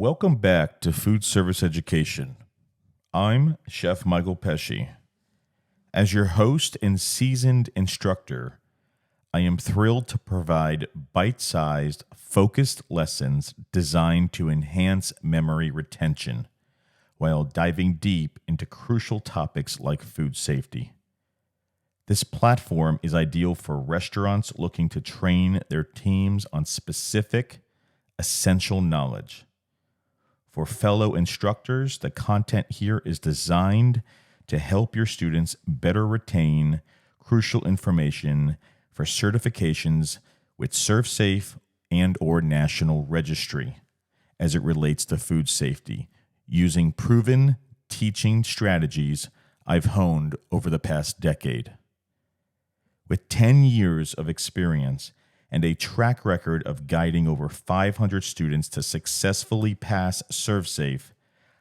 Welcome back to Food Service Education. I'm Chef Michael Pesci. As your host and seasoned instructor, I am thrilled to provide bite-sized, focused lessons designed to enhance memory retention while diving deep into crucial topics like food safety. This platform is ideal for restaurants looking to train their teams on specific, essential knowledge. For fellow instructors, the content here is designed to help your students better retain crucial information for certifications with ServSafe and/or National Registry as it relates to food safety, using proven teaching strategies I've honed over the past decade. With 10 years of experience and a track record of guiding over 500 students to successfully pass ServSafe,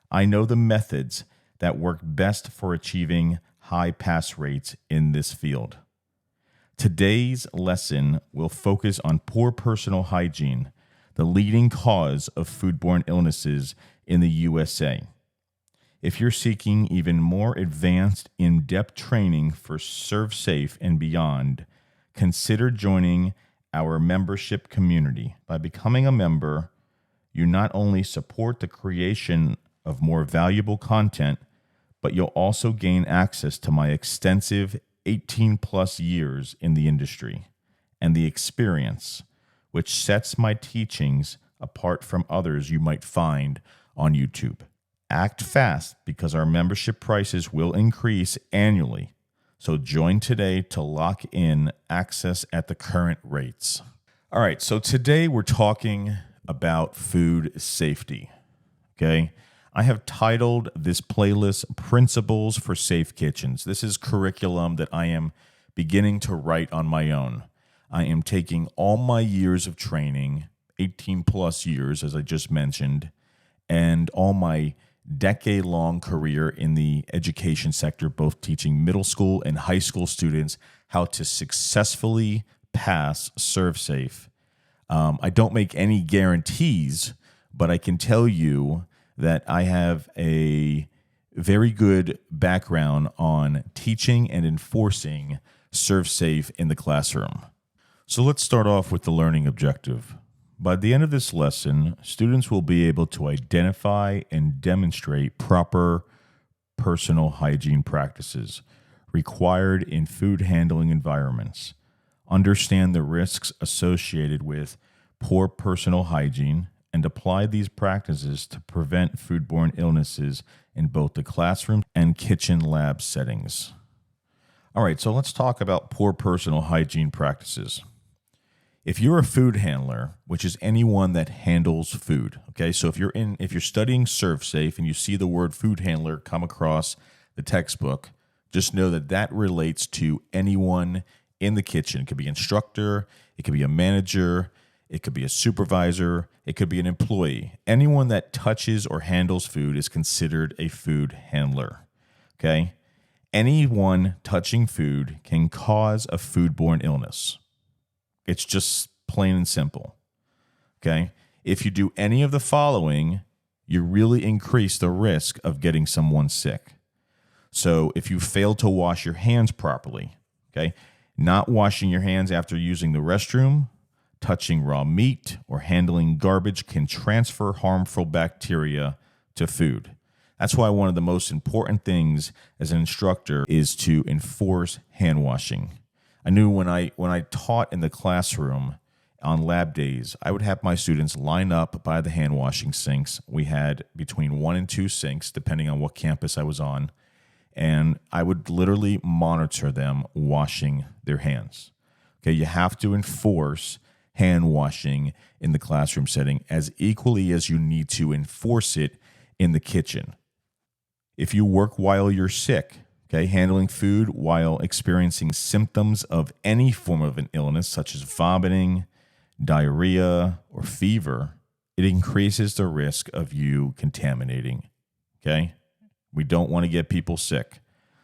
I know the methods that work best for achieving high pass rates in this field. Today's lesson will focus on poor personal hygiene, the leading cause of foodborne illnesses in the USA. If you're seeking even more advanced, in-depth training for ServSafe and beyond, consider joining our membership community. By becoming a member, you not only support the creation of more valuable content, but you'll also gain access to my extensive 18-plus years in the industry and the experience, which sets my teachings apart from others you might find on YouTube. Act fast because our membership prices will increase annually. So join today to lock in access at the current rates. All right, so today we're talking about food safety, okay? I have titled this playlist Principles for Safe Kitchens. This is curriculum that I am beginning to write on my own. I am taking all my years of training, 18 plus years, as I just mentioned, and all my decade-long career in the education sector, both teaching middle school and high school students how to successfully pass ServSafe. I don't make any guarantees, but I can tell you that I have a very good background on teaching and enforcing ServSafe in the classroom. So let's start off with the learning objective. By the end of this lesson, students will be able to identify and demonstrate proper personal hygiene practices required in food handling environments, understand the risks associated with poor personal hygiene, and apply these practices to prevent foodborne illnesses in both the classroom and kitchen lab settings. All right, so let's talk about poor personal hygiene practices. If you're a food handler, which is anyone that handles food, okay? So if you're studying ServSafe and you see the word food handler come across the textbook, just know that that relates to anyone in the kitchen. It could be an instructor, it could be a manager, it could be a supervisor, it could be an employee. Anyone that touches or handles food is considered a food handler, okay? Anyone touching food can cause a foodborne illness. It's just plain and simple, okay? If you do any of the following, you really increase the risk of getting someone sick. So if you fail to wash your hands properly, okay, not washing your hands after using the restroom, touching raw meat, or handling garbage can transfer harmful bacteria to food. That's why one of the most important things as an instructor is to enforce hand washing. I knew when I taught in the classroom on lab days, I would have my students line up by the hand washing sinks. We had between 1 and 2 sinks, depending on what campus I was on, and I would literally monitor them washing their hands. Okay, you have to enforce hand washing in the classroom setting as equally as you need to enforce it in the kitchen. If you work while you're sick, okay, handling food while experiencing symptoms of any form of an illness, such as vomiting, diarrhea, or fever, it increases the risk of you contaminating, okay? We don't want to get people sick.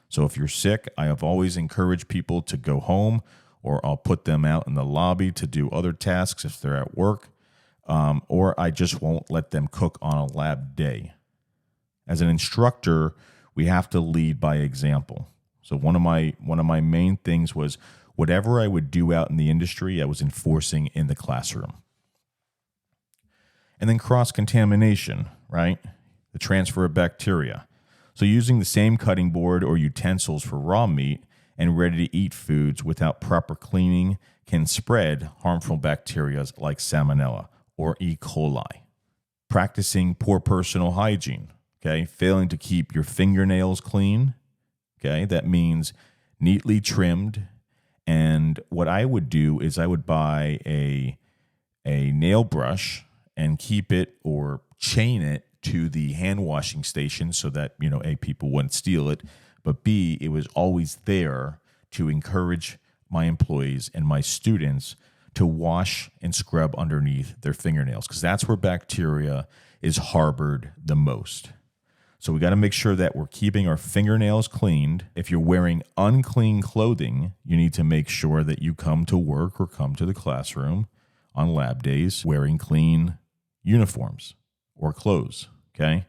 So if you're sick, I have always encouraged people to go home, or I'll put them out in the lobby to do other tasks if they're at work. or I just won't let them cook on a lab day. As an instructor, we have to lead by example. So one of my main things was whatever I would do out in the industry, I was enforcing in the classroom. And then cross-contamination, right? The transfer of bacteria. So using the same cutting board or utensils for raw meat and ready-to-eat foods without proper cleaning can spread harmful bacteria like Salmonella or E. coli. Practicing poor personal hygiene, okay? Failing to keep your fingernails clean, okay? That means neatly trimmed. And what I would do is I would buy a nail brush and keep it or chain it to the hand washing station so that, A, people wouldn't steal it, but B, it was always there to encourage my employees and my students to wash and scrub underneath their fingernails, because that's where bacteria is harbored the most. So we got to make sure that we're keeping our fingernails cleaned. If you're wearing unclean clothing, you need to make sure that you come to work or come to the classroom on lab days wearing clean uniforms or clothes, okay?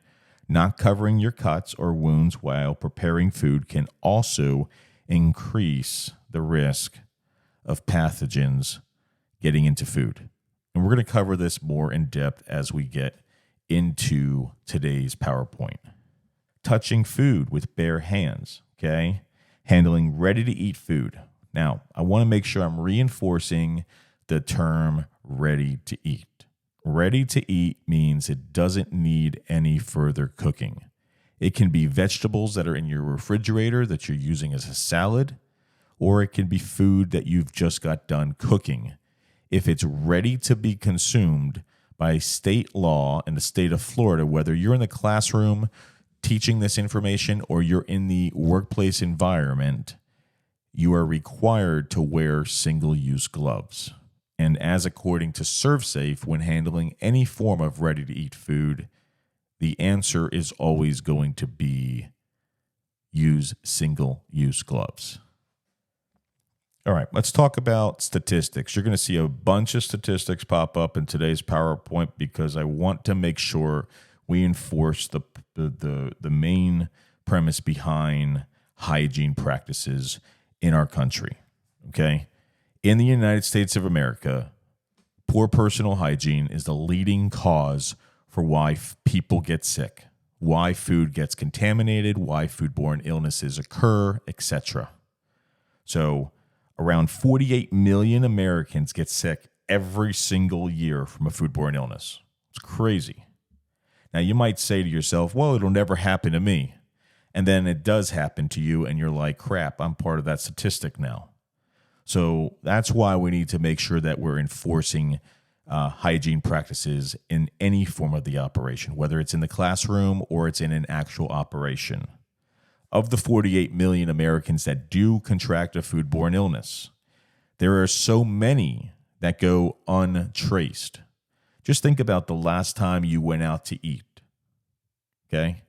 Not covering your cuts or wounds while preparing food can also increase the risk of pathogens getting into food. And we're going to cover this more in depth as we get into today's PowerPoint. Touching food with bare hands, okay? Handling ready-to-eat food. Now, I want to make sure I'm reinforcing the term ready to eat. Ready to eat means it doesn't need any further cooking. It can be vegetables that are in your refrigerator that you're using as a salad, or it can be food that you've just got done cooking. If it's ready to be consumed by state law in the state of Florida, whether you're in the classroom teaching this information or you're in the workplace environment, you are required to wear single-use gloves. And as according to ServSafe, when handling any form of ready-to-eat food, the answer is always going to be use single-use gloves. All right, let's talk about statistics. You're going to see a bunch of statistics pop up in today's PowerPoint because I want to make sure we enforce the main premise behind hygiene practices in our country, okay? In the United States of America, poor personal hygiene is the leading cause for why people get sick, why food gets contaminated, why foodborne illnesses occur, etc. So around 48 million Americans get sick every single year from a foodborne illness. It's crazy. Now, you might say to yourself, well, it'll never happen to me. And then it does happen to you, and you're like, crap, I'm part of that statistic now. So that's why we need to make sure that we're enforcing hygiene practices in any form of the operation, whether it's in the classroom or it's in an actual operation. Of the 48 million Americans that do contract a foodborne illness, there are so many that go untraced. Just think about the last time you went out to eat, okay?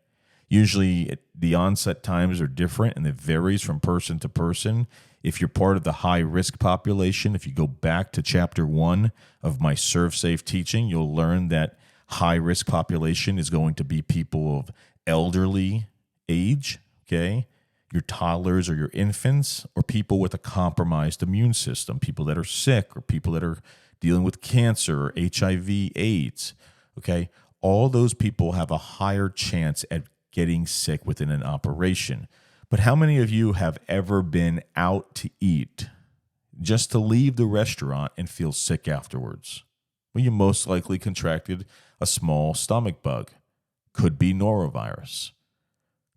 Usually the onset times are different and it varies from person to person. If you're part of the high-risk population, if you go back to Chapter 1 of my ServSafe teaching, you'll learn that high-risk population is going to be people of elderly age, okay? Your toddlers or your infants, or people with a compromised immune system, people that are sick or people that are dealing with cancer or HIV, AIDS, okay? All those people have a higher chance at getting sick within an operation. But how many of you have ever been out to eat just to leave the restaurant and feel sick afterwards? Well, you most likely contracted a small stomach bug. Could be norovirus.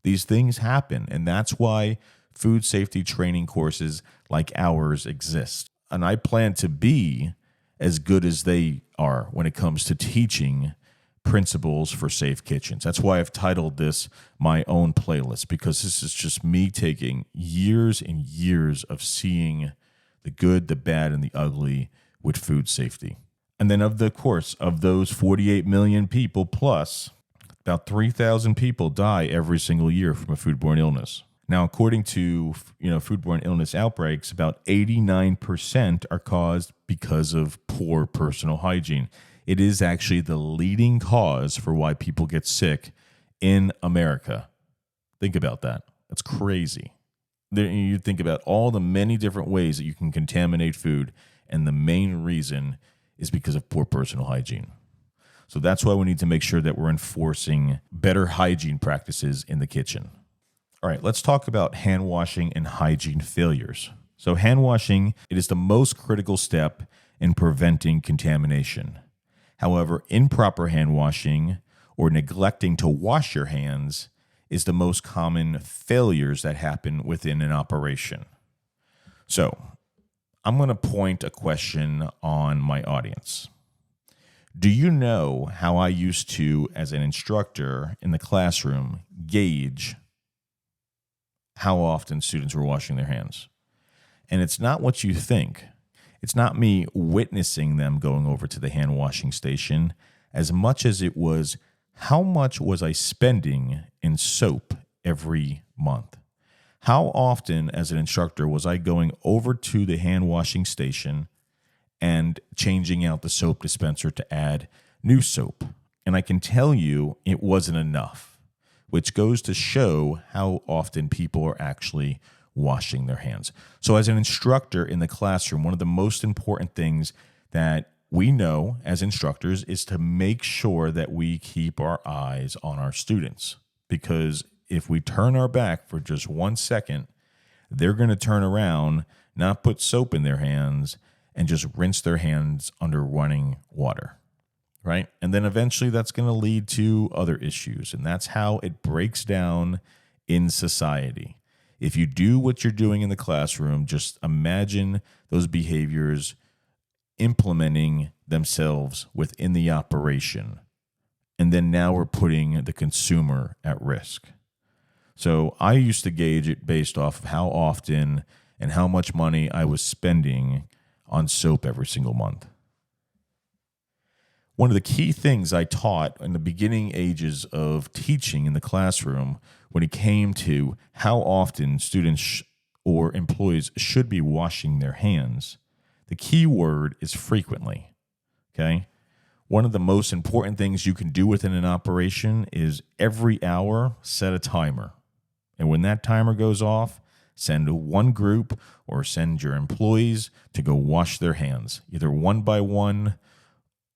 These things happen, and that's why food safety training courses like ours exist. And I plan to be as good as they are when it comes to teaching principles for safe kitchens. That's why I've titled this my own playlist, because this is just me taking years and years of seeing the good, the bad, and the ugly with food safety. And then of those 48 million people plus, about 3,000 people die every single year from a foodborne illness. Now, according to foodborne illness outbreaks, about 89% are caused because of poor personal hygiene. It is actually the leading cause for why people get sick in America. Think about that. That's crazy. You think about all the many different ways that you can contaminate food, and the main reason is because of poor personal hygiene. So that's why we need to make sure that we're enforcing better hygiene practices in the kitchen. All right, let's talk about hand washing and hygiene failures. So hand washing, it is the most critical step in preventing contamination. However, improper hand washing or neglecting to wash your hands is the most common failures that happen within an operation. So I'm going to point a question on my audience. Do you know how I used to, as an instructor in the classroom, gauge how often students were washing their hands? And it's not what you think. It's not me witnessing them going over to the hand washing station as much as it was how much was I spending in soap every month? How often as an instructor was I going over to the hand washing station and changing out the soap dispenser to add new soap? And I can tell you it wasn't enough, which goes to show how often people are actually washing their hands. So as an instructor in the classroom, one of the most important things that we know as instructors is to make sure that we keep our eyes on our students, because if we turn our back for just 1 second, they're going to turn around, not put soap in their hands, and just rinse their hands under running water, right? And then eventually that's going to lead to other issues, and that's how it breaks down in society. If you do what you're doing in the classroom, just imagine those behaviors implementing themselves within the operation. And then now we're putting the consumer at risk. So I used to gauge it based off of how often and how much money I was spending on soap every single month. One of the key things I taught in the beginning ages of teaching in the classroom when it came to how often students or employees should be washing their hands, the key word is frequently, okay? One of the most important things you can do within an operation is every hour set a timer. And when that timer goes off, send one group or send your employees to go wash their hands, either one by one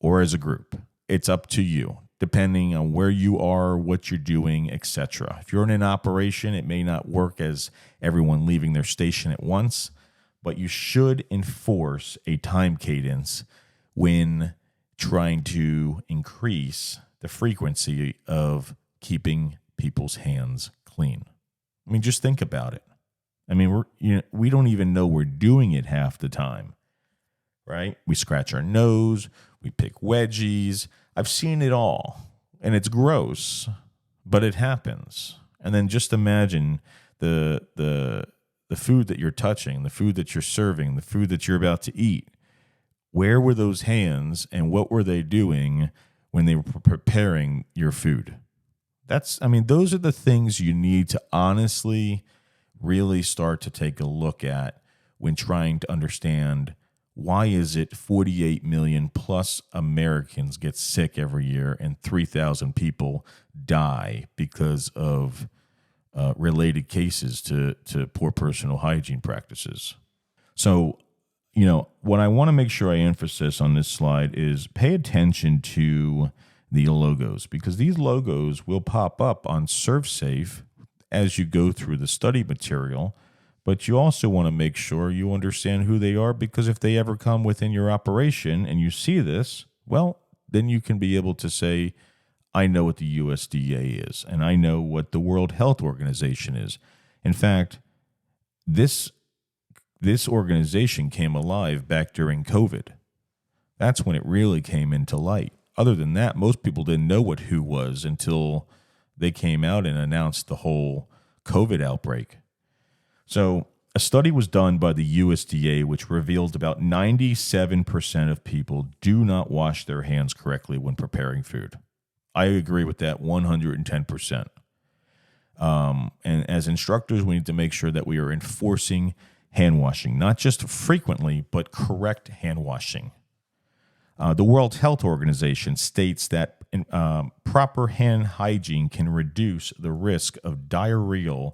or as a group. It's up to you, depending on where you are, what you're doing, etc. If you're in an operation, it may not work as everyone leaving their station at once, but you should enforce a time cadence when trying to increase the frequency of keeping people's hands clean. I mean, just think about it. I mean, we don't even know we're doing it half the time, right? We scratch our nose, we pick wedgies. I've seen it all, and it's gross, but it happens. And then just imagine the food that you're touching, the food that you're serving, the food that you're about to eat. Where were those hands, and what were they doing when they were preparing your food? Those are the things you need to honestly really start to take a look at when trying to understand why is it 48 million plus Americans get sick every year and 3,000 people die because of related cases to poor personal hygiene practices. So, what I want to make sure I emphasize on this slide is pay attention to the logos, because these logos will pop up on ServSafe as you go through the study material, but you also want to make sure you understand who they are, because if they ever come within your operation and you see this, well, then you can be able to say, I know what the USDA is, and I know what the World Health Organization is. In fact, this organization came alive back during COVID. That's when it really came into light. Other than that, most people didn't know what WHO was until they came out and announced the whole COVID outbreak. So a study was done by the USDA which revealed about 97% of people do not wash their hands correctly when preparing food. I agree with that 110%. And as instructors, we need to make sure that we are enforcing hand washing, not just frequently, but correct hand washing. The World Health Organization states that proper hand hygiene can reduce the risk of diarrheal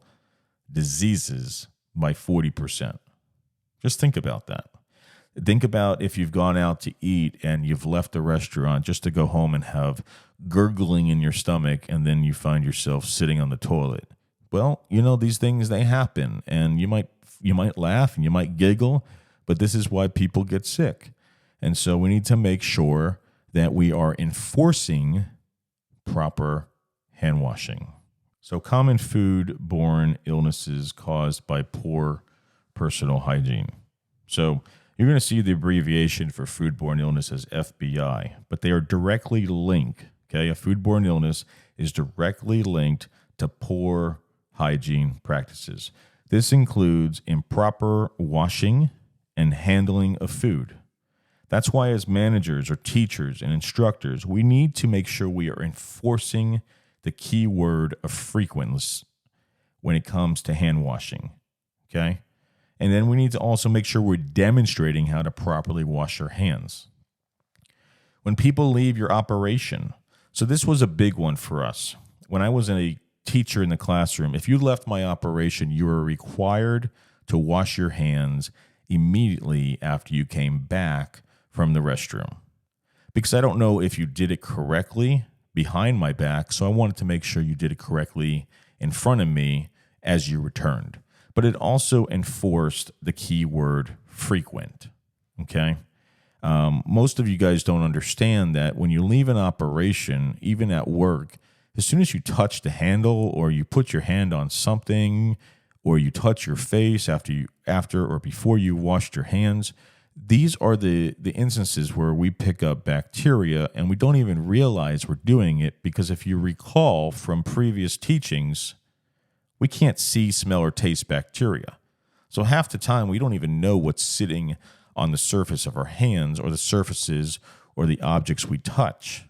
diseases by 40%. Just think about that. Think about if you've gone out to eat and you've left the restaurant just to go home and have gurgling in your stomach, and then you find yourself sitting on the toilet. Well, these things, they happen, and you might laugh and you might giggle, but this is why people get sick. And so we need to make sure that we are enforcing proper hand washing. So common food-borne illnesses caused by poor personal hygiene. So you're going to see the abbreviation for foodborne illness as FBI, but they are directly linked. Okay, a foodborne illness is directly linked to poor hygiene practices. This includes improper washing and handling of food. That's why as managers or teachers and instructors, we need to make sure we are enforcing the key word of frequency when it comes to hand washing. Okay? And then we need to also make sure we're demonstrating how to properly wash your hands. When people leave your operation, so this was a big one for us. When I was a teacher in the classroom, if you left my operation, you were required to wash your hands immediately after you came back from the restroom. Because I don't know if you did it correctly behind my back, so I wanted to make sure you did it correctly in front of me as you returned. But it also enforced the key word frequent, okay? Most of you guys don't understand that when you leave an operation, even at work, as soon as you touch the handle or you put your hand on something or you touch your face after or before you washed your hands, these are the instances where we pick up bacteria and we don't even realize we're doing it, because if you recall from previous teachings, we can't see, smell, or taste bacteria. So half the time we don't even know what's sitting on the surface of our hands or the surfaces or the objects we touch,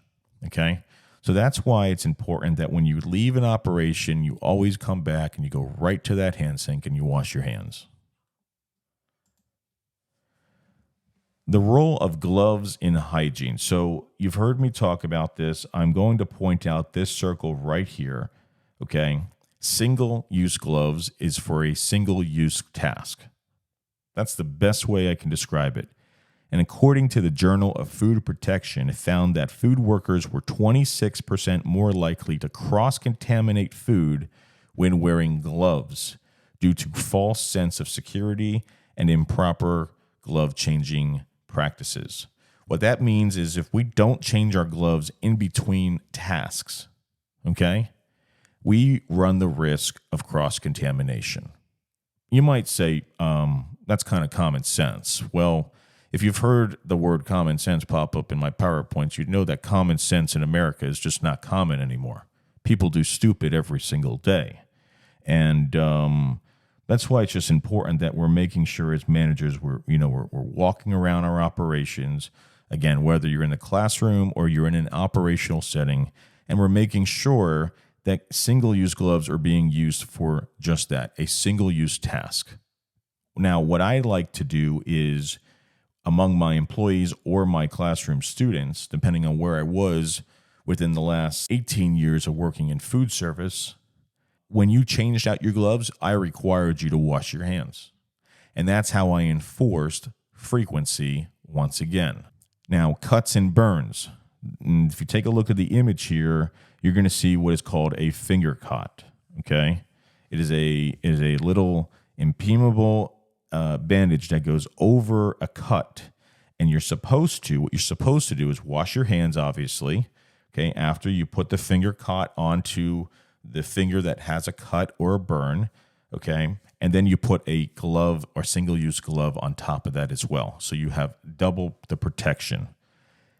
okay? So that's why it's important that when you leave an operation, you always come back and you go right to that hand sink and you wash your hands. The role of gloves in hygiene. So you've heard me talk about this. I'm going to point out this circle right here, okay? Single-use gloves is for a single-use task. That's the best way I can describe it. And according to the Journal of Food Protection, it found that food workers were 26% more likely to cross-contaminate food when wearing gloves due to false sense of security and improper glove changing practices. What that means is if we don't change our gloves in between tasks, okay, we run the risk of cross-contamination. You might say, that's kind of common sense. Well, if you've heard the word common sense pop up in my PowerPoints, you'd know that common sense in America is just not common anymore. People do stupid every single day. And that's why it's just important that we're making sure as managers we're walking around our operations, again, whether you're in the classroom or you're in an operational setting, and we're making sure that single-use gloves are being used for just that, a single-use task. Now, what I like to do is, among my employees or my classroom students, depending on where I was within the last 18 years of working in food service, when you changed out your gloves, I required you to wash your hands. And that's how I enforced frequency once again. Now, cuts and burns. And if you take a look at the image here, you're going to see what is called a finger cut, okay? It is a little impermeable bandage that goes over a cut. And what you're supposed to do is wash your hands, obviously, okay, after you put the finger cut onto the finger that has a cut or a burn, okay? And then you put a glove or single-use glove on top of that as well. So you have double the protection.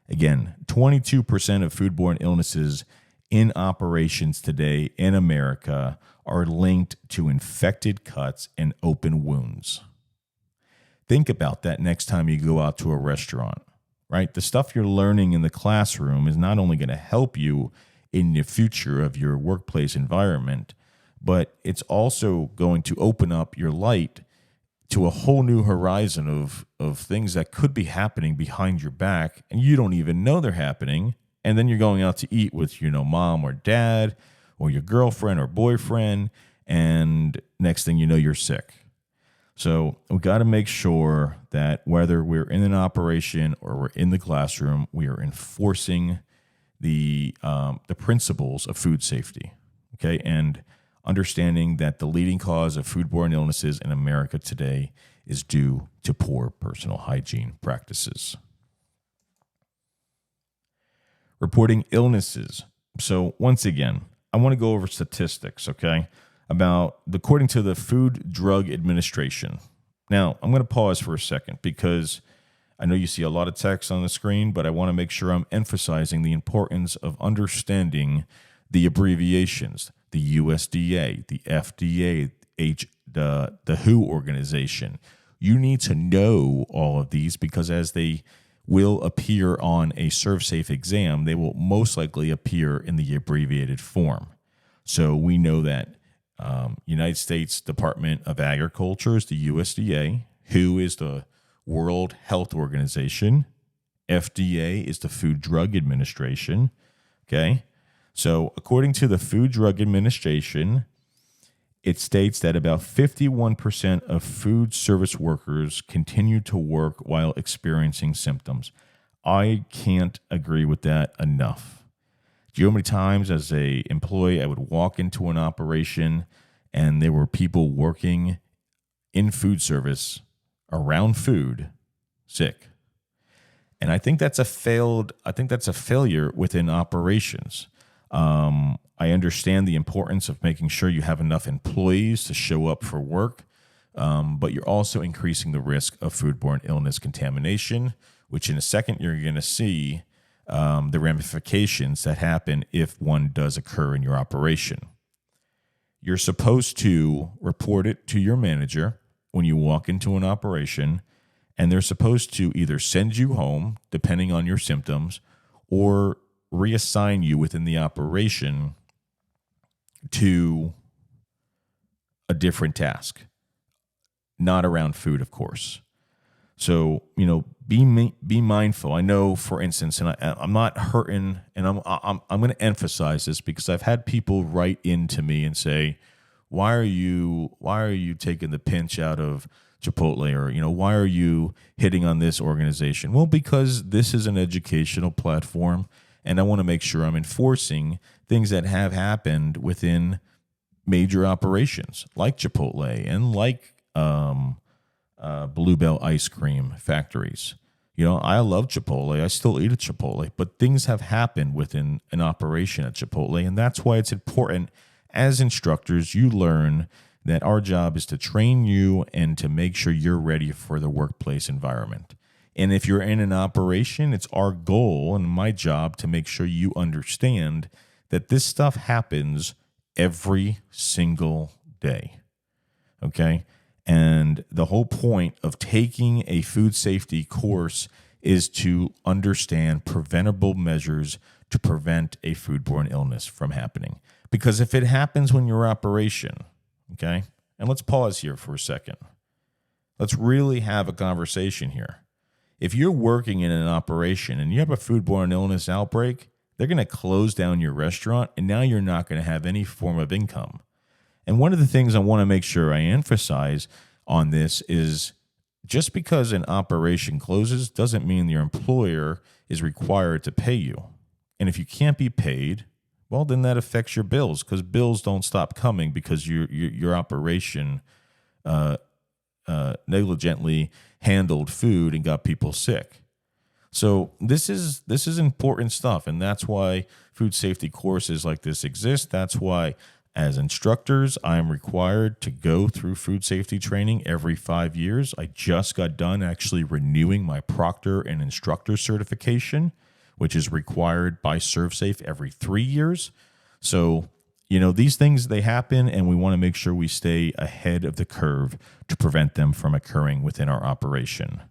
Again, 22% of foodborne illnesses in operations today in America are linked to infected cuts and open wounds. Think about that next time you go out to a restaurant, right? The stuff you're learning in the classroom is not only going to help you in the future of your workplace environment, but it's also going to open up your light to a whole new horizon of things that could be happening behind your back and you don't even know they're happening. And then you're going out to eat with, mom or dad or your girlfriend or boyfriend. And next thing you know, you're sick. So we got to make sure that whether we're in an operation or we're in the classroom, we are enforcing the principles of food safety. Okay. And understanding that the leading cause of foodborne illnesses in America today is due to poor personal hygiene practices. Reporting illnesses. So once again, I want to go over statistics, okay, according to the Food Drug Administration. Now, I'm going to pause for a second because I know you see a lot of text on the screen, but I want to make sure I'm emphasizing the importance of understanding the abbreviations. The USDA, the FDA, the WHO organization. You need to know all of these because as they will appear on a ServSafe exam, they will most likely appear in the abbreviated form. So we know that United States Department of Agriculture is the USDA, WHO is the World Health Organization, FDA is the Food Drug Administration, okay? So according to the Food Drug Administration, it states that about 51% of food service workers continue to work while experiencing symptoms. I can't agree with that enough. Do you know how many times as an employee I would walk into an operation and there were people working in food service around food sick? And I think that's a failure within operations. I understand the importance of making sure you have enough employees to show up for work, but you're also increasing the risk of foodborne illness contamination, which in a second you're going to see the ramifications that happen if one does occur in your operation. You're supposed to report it to your manager when you walk into an operation, and they're supposed to either send you home, depending on your symptoms, or reassign you within the operation to a different task, not around food, of course. So, be mindful. I know, for instance, and I'm not hurting, and I'm going to emphasize this because I've had people write into me and say, why are you taking the pinch out of Chipotle, or why are you hitting on this organization? Well, because this is an educational platform. And I want to make sure I'm enforcing things that have happened within major operations like Chipotle and like Bluebell ice cream factories. I love Chipotle. I still eat at Chipotle. But things have happened within an operation at Chipotle. And that's why it's important as instructors, you learn that our job is to train you and to make sure you're ready for the workplace environment. And if you're in an operation, it's our goal and my job to make sure you understand that this stuff happens every single day. Okay? And the whole point of taking a food safety course is to understand preventable measures to prevent a foodborne illness from happening. Because if it happens when you're operation, okay? And let's pause here for a second. Let's really have a conversation here. If you're working in an operation and you have a foodborne illness outbreak, they're going to close down your restaurant, and now you're not going to have any form of income. And one of the things I want to make sure I emphasize on this is just because an operation closes doesn't mean your employer is required to pay you. And if you can't be paid, well, then that affects your bills, because bills don't stop coming because your operation negligently handled food and got people sick. So this is important stuff, and that's why food safety courses like this exist. That's why, as instructors, I'm required to go through food safety training every 5 years. I just got done actually renewing my proctor and instructor certification, which is required by ServSafe every 3 years. So, these things, they happen, and we want to make sure we stay ahead of the curve to prevent them from occurring within our operation.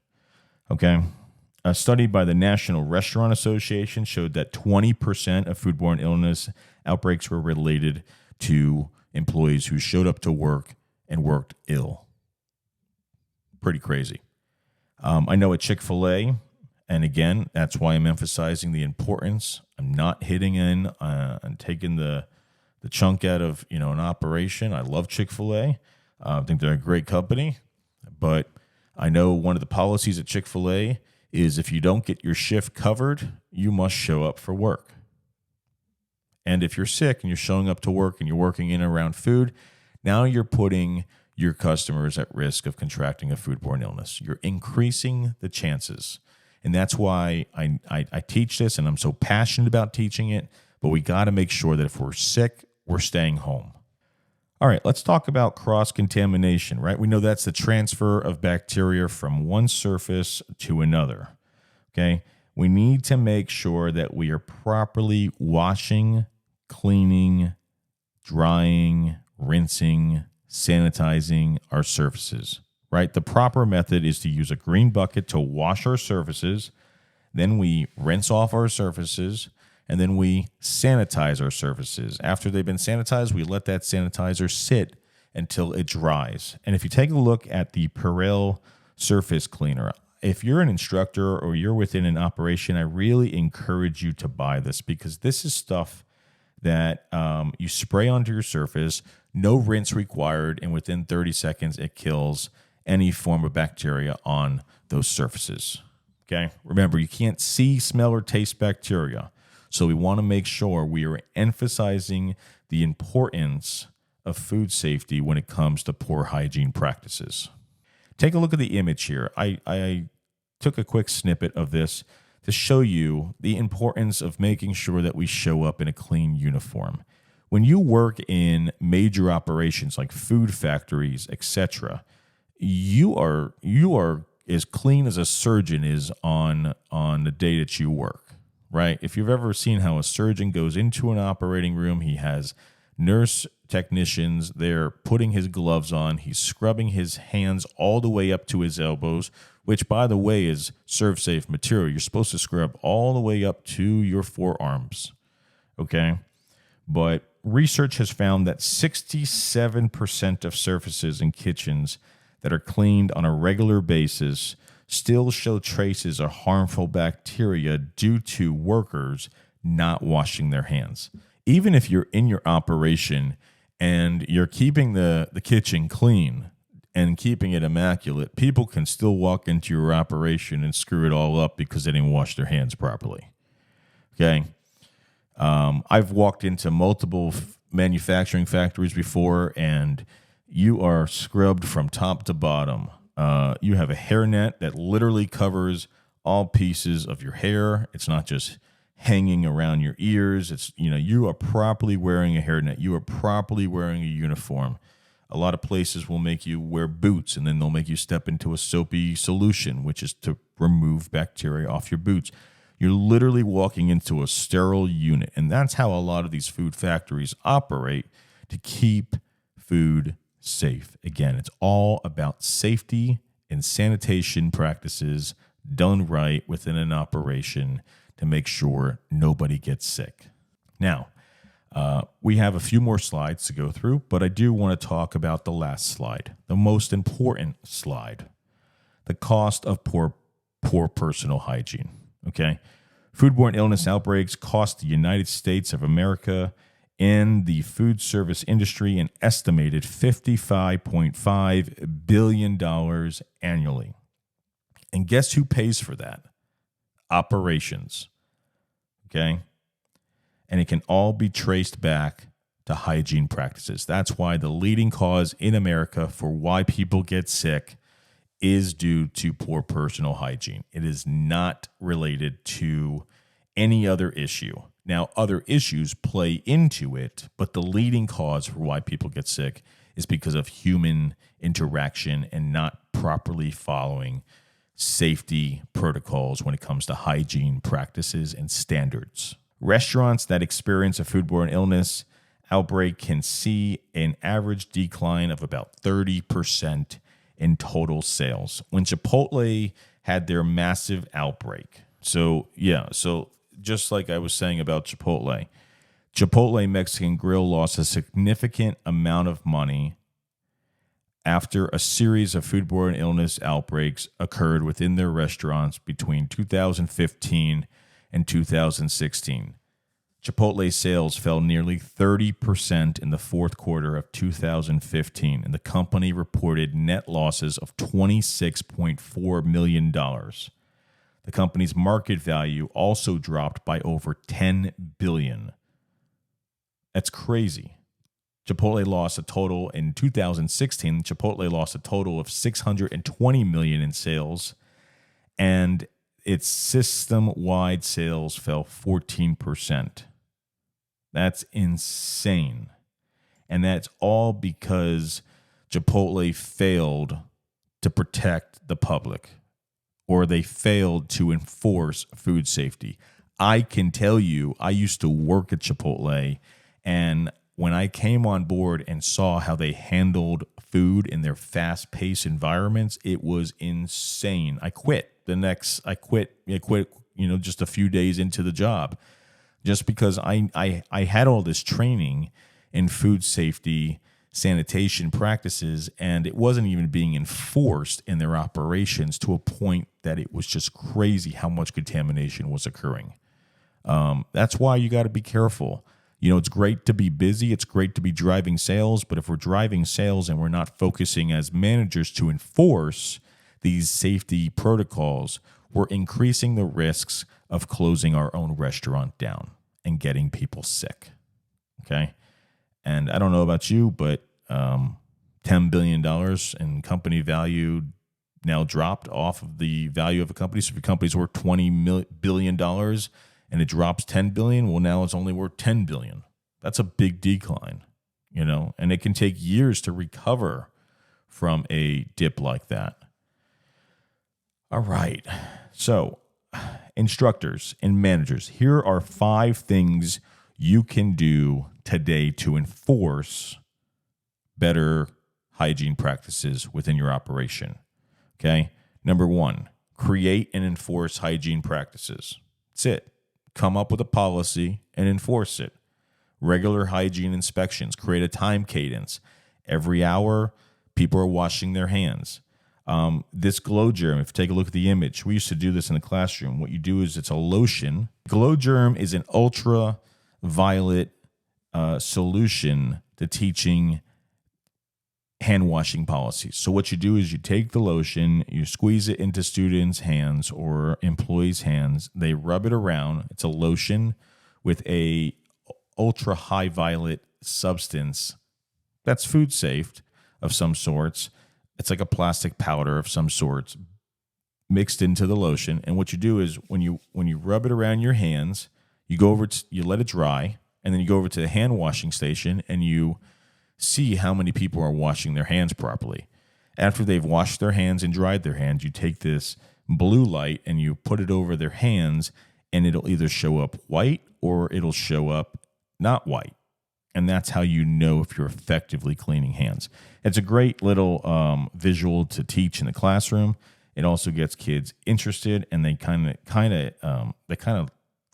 Okay? A study by the National Restaurant Association showed that 20% of foodborne illness outbreaks were related to employees who showed up to work and worked ill. pretty crazy. I know at Chick-fil-A, and again, that's why I'm emphasizing the importance. I'm not hitting in and taking the chunk out of an operation. I love Chick-fil-A. I think they're a great company, but I know one of the policies at Chick-fil-A is if you don't get your shift covered, you must show up for work. And if you're sick and you're showing up to work and you're working in and around food, now you're putting your customers at risk of contracting a foodborne illness. You're increasing the chances. And that's why I teach this, and I'm so passionate about teaching it, but we got to make sure that if we're sick, we're staying home. All right, let's talk about cross-contamination, right? We know that's the transfer of bacteria from one surface to another, okay? We need to make sure that we are properly washing, cleaning, drying, rinsing, sanitizing our surfaces, right? The proper method is to use a green bucket to wash our surfaces, then we rinse off our surfaces, and then we sanitize our surfaces. After they've been sanitized, we let that sanitizer sit until it dries. And if you take a look at the Perel surface cleaner, if you're an instructor or you're within an operation, I really encourage you to buy this because this is stuff that you spray onto your surface, no rinse required, and within 30 seconds, it kills any form of bacteria on those surfaces. Okay? Remember, you can't see, smell, or taste bacteria. So we want to make sure we are emphasizing the importance of food safety when it comes to poor hygiene practices. Take a look at the image here. I took a quick snippet of this to show you the importance of making sure that we show up in a clean uniform. When you work in major operations like food factories, etc., you are as clean as a surgeon is on the day that you work. Right? If you've ever seen how a surgeon goes into an operating room, he has nurse technicians there putting his gloves on. He's scrubbing his hands all the way up to his elbows, which, by the way, is ServSafe material. You're supposed to scrub all the way up to your forearms. Okay? But research has found that 67% of surfaces in kitchens that are cleaned on a regular basis still show traces of harmful bacteria due to workers not washing their hands. Even if you're in your operation and you're keeping the kitchen clean and keeping it immaculate, people can still walk into your operation and screw it all up because they didn't wash their hands properly. Okay? I've walked into multiple manufacturing factories before, and you are scrubbed from top to bottom. You have a hairnet that literally covers all pieces of your hair. It's not just hanging around your ears. It's, you are properly wearing a hairnet. You are properly wearing a uniform. A lot of places will make you wear boots, and then they'll make you step into a soapy solution, which is to remove bacteria off your boots. You're literally walking into a sterile unit, and that's how a lot of these food factories operate to keep food safe. Again, it's all about safety and sanitation practices done right within an operation to make sure nobody gets sick. Now, we have a few more slides to go through, but I do want to talk about the last slide, the most important slide, the cost of poor personal hygiene. Okay, foodborne illness outbreaks cost the United States of America and the food service industry an estimated $55.5 billion annually. And guess who pays for that? Operations. Okay? And it can all be traced back to hygiene practices. That's why the leading cause in America for why people get sick is due to poor personal hygiene. It is not related to any other issue. Now, other issues play into it, but the leading cause for why people get sick is because of human interaction and not properly following safety protocols when it comes to hygiene practices and standards. Restaurants that experience a foodborne illness outbreak can see an average decline of about 30% in total sales. When Chipotle had their massive outbreak, so just like I was saying about Chipotle Mexican Grill lost a significant amount of money after a series of foodborne illness outbreaks occurred within their restaurants between 2015 and 2016. Chipotle sales fell nearly 30% in the fourth quarter of 2015, and the company reported net losses of $26.4 million. The company's market value also dropped by over $10 billion. That's crazy. Chipotle lost a total in 2016. Chipotle lost a total of $620 million in sales, and its system-wide sales fell 14%. That's insane. And that's all because Chipotle failed to protect the public, or they failed to enforce food safety. I can tell you, I used to work at Chipotle, and when I came on board and saw how they handled food in their fast-paced environments, it was insane. I quit, just a few days into the job, just because I had all this training in food safety, sanitation practices, and it wasn't even being enforced in their operations to a point that it was just crazy how much contamination was occurring. That's why you got to be careful. It's great to be busy. It's great to be driving sales. But if we're driving sales and we're not focusing as managers to enforce these safety protocols, we're increasing the risks of closing our own restaurant down and getting people sick. Okay? And I don't know about you, but $10 billion in company value now dropped off of the value of a company. So if your company's worth $20 billion and it drops $10 billion, well, now it's only worth $10 billion. That's a big decline, and it can take years to recover from a dip like that. All right. So, instructors and managers, here are 5 things you can do today to enforce better hygiene practices within your operation. Okay. Number 1, create and enforce hygiene practices. That's it. Come up with a policy and enforce it. Regular hygiene inspections. Create a time cadence. Every hour, people are washing their hands. This Glow Germ, if you take a look at the image, we used to do this in the classroom. What you do is it's a lotion. Glow Germ is an ultraviolet solution to teaching hand washing policies. So what you do is you take the lotion, you squeeze it into students' hands or employees' hands. They rub it around. It's a lotion with a ultra high violet substance that's food safe of some sorts. It's like a plastic powder of some sorts mixed into the lotion. And what you do is when you rub it around your hands, you go over you let it dry, and then you go over to the hand washing station and you see how many people are washing their hands properly. After they've washed their hands and dried their hands, you take this blue light and you put it over their hands, and it'll either show up white or it'll show up not white. And that's how you know if you're effectively cleaning hands. It's a great little visual to teach in the classroom. It also gets kids interested, and they kind of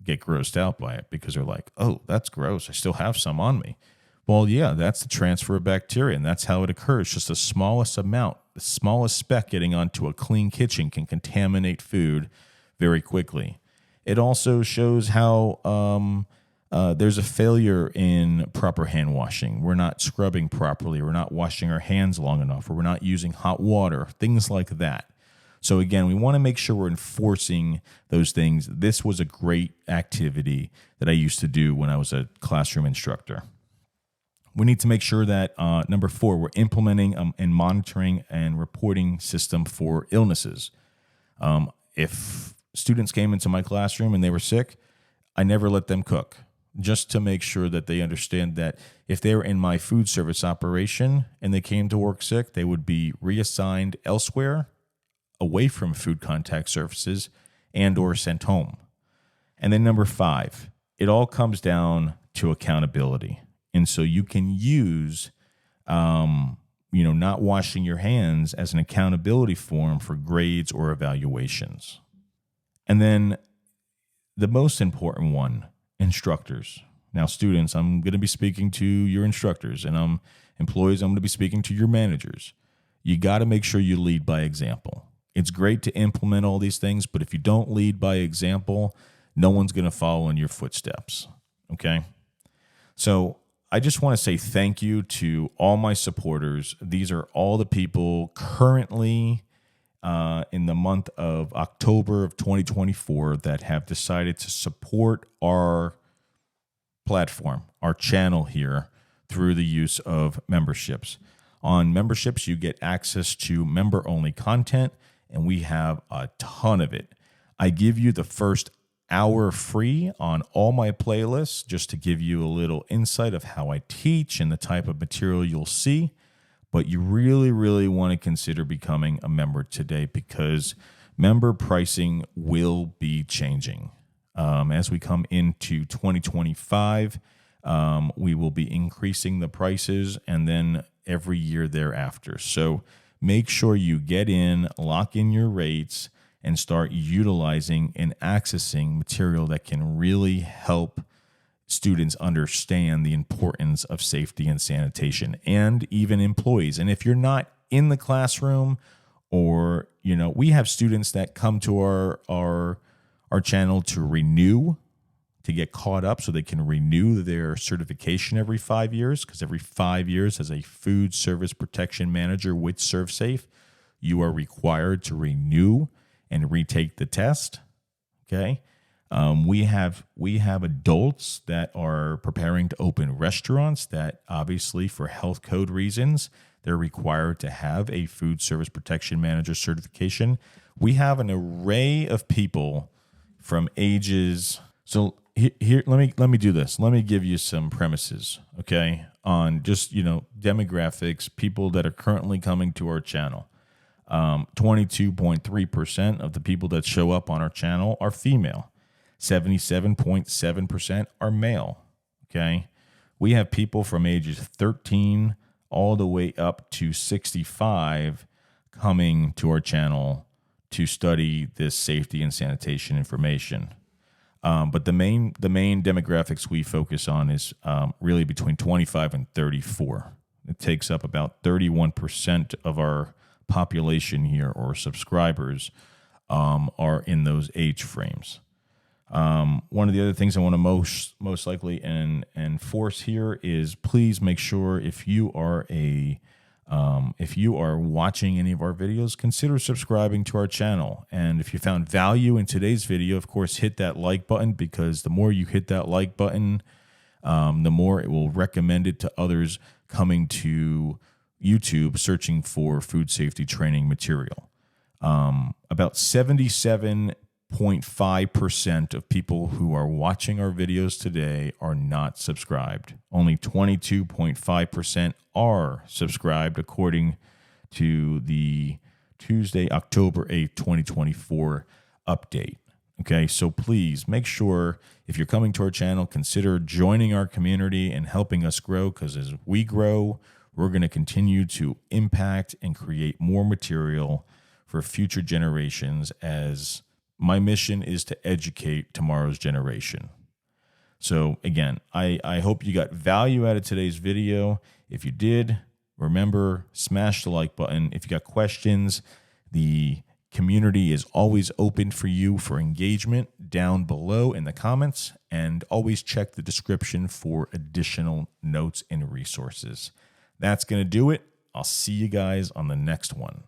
get grossed out by it because they're like, "Oh, that's gross. I still have some on me." Well, yeah, that's the transfer of bacteria, and that's how it occurs. Just the smallest amount, the smallest speck getting onto a clean kitchen can contaminate food very quickly. It also shows how there's a failure in proper hand washing. We're not scrubbing properly. We're not washing our hands long enough, or we're not using hot water, things like that. So again, we want to make sure we're enforcing those things. This was a great activity that I used to do when I was a classroom instructor. We need to make sure that, number 4, we're implementing and monitoring and reporting system for illnesses. If students came into my classroom and they were sick, I never let them cook, just to make sure that they understand that if they were in my food service operation and they came to work sick, they would be reassigned elsewhere, away from food contact surfaces, and or sent home. And then number 5, it all comes down to accountability. And so you can use, not washing your hands as an accountability form for grades or evaluations. And then the most important one, instructors. Now, students, I'm going to be speaking to your instructors, and employees, I'm going to be speaking to your managers. You got to make sure you lead by example. It's great to implement all these things, but if you don't lead by example, no one's going to follow in your footsteps. Okay? So I just want to say thank you to all my supporters. These are all the people currently in the month of October of 2024 that have decided to support our platform, our channel here, through the use of memberships. On memberships, you get access to member-only content, and we have a ton of it. I give you the first hour free on all my playlists just to give you a little insight of how I teach and the type of material you'll see. But you really, really want to consider becoming a member today because member pricing will be changing. As we come into 2025, we will be increasing the prices and then every year thereafter. So make sure you get in, lock in your rates, and start utilizing and accessing material that can really help students understand the importance of safety and sanitation, and even employees. And if you're not in the classroom, or we have students that come to our channel to renew, to get caught up so they can renew their certification every 5 years, because every 5 years as a food service protection manager with ServSafe, you are required to renew and retake the test. Okay. We have adults that are preparing to open restaurants that obviously for health code reasons, they're required to have a food service protection manager certification. We have an array of people from ages. So here, let me do this. Let me give you some premises, okay, on just, demographics, people that are currently coming to our channel. 22.3% of the people that show up on our channel are female. 77.7% are male. Okay. We have people from ages 13 all the way up to 65 coming to our channel to study this safety and sanitation information. But the main demographics we focus on is really between 25 and 34. It takes up about 31% of our population here, or subscribers, are in those age frames. One of the other things I want to most likely enforce here is please make sure if you are watching any of our videos, consider subscribing to our channel. And if you found value in today's video, of course, hit that like button, because the more you hit that like button, the more it will recommend it to others coming to YouTube searching for food safety training material. About 77.5% of people who are watching our videos today are not subscribed. Only 22.5% are subscribed, according to the Tuesday, October 8th, 2024 update. Okay, so please make sure if you're coming to our channel, consider joining our community and helping us grow, because as we grow, we're going to continue to impact and create more material for future generations, as my mission is to educate tomorrow's generation. So again, I hope you got value out of today's video. If you did, remember, smash the like button. If you got questions, the community is always open for you for engagement down below in the comments, and always check the description for additional notes and resources. That's going to do it. I'll see you guys on the next one.